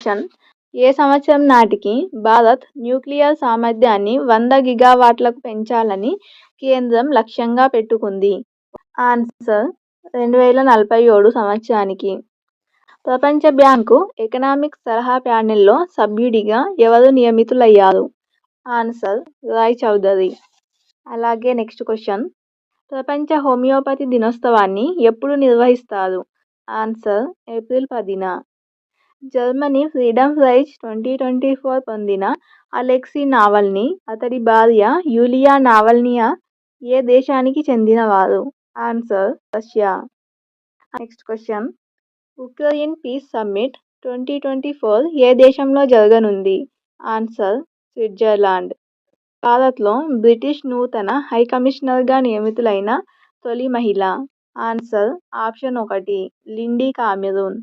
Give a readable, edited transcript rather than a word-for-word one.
Question: ఏ సంవత్సరం నాటికి Bharat nuclear సామర్థ్యాన్ని 100 గిగావాట్లకు పెంచాలని కేంద్రం లక్ష్యంగా పెట్టుకుంది? ఆన్సర్: 2047 సంవత్సరానికి. ప్రపంచ బ్యాంకు ఎకనామిక్ సలహా ప్యానెల్లో సభ్యుడిగా ఎవరు నియమితులయ్యారు? ఆన్సర్: రాయ్ చౌదరి. అలాగే నెక్స్ట్ క్వశ్చన్: ప్రపంచ హోమియోపతి దినోత్సవాన్ని ఎప్పుడు నిర్వహిస్తారు? ఆన్సర్: ఏప్రిల్ 10న. జర్మనీ ఫ్రీడమ్ ప్రైజ్ 2024 పొందిన అలెక్సీ నావల్నీ, అతడి భార్య యూలియా నావల్నియా ఏ దేశానికి చెందినవారు? Answer: Russia. Next question: Ukraine peace summit 2024 ఏ దేశంలో జరగనుంది? Answer: Switzerland. భారత్లో బ్రిటిష్ నూతన హైకమిషనర్గా నియమితులైన తొలి మహిళ? Answer: option 1 Lindy Cameron.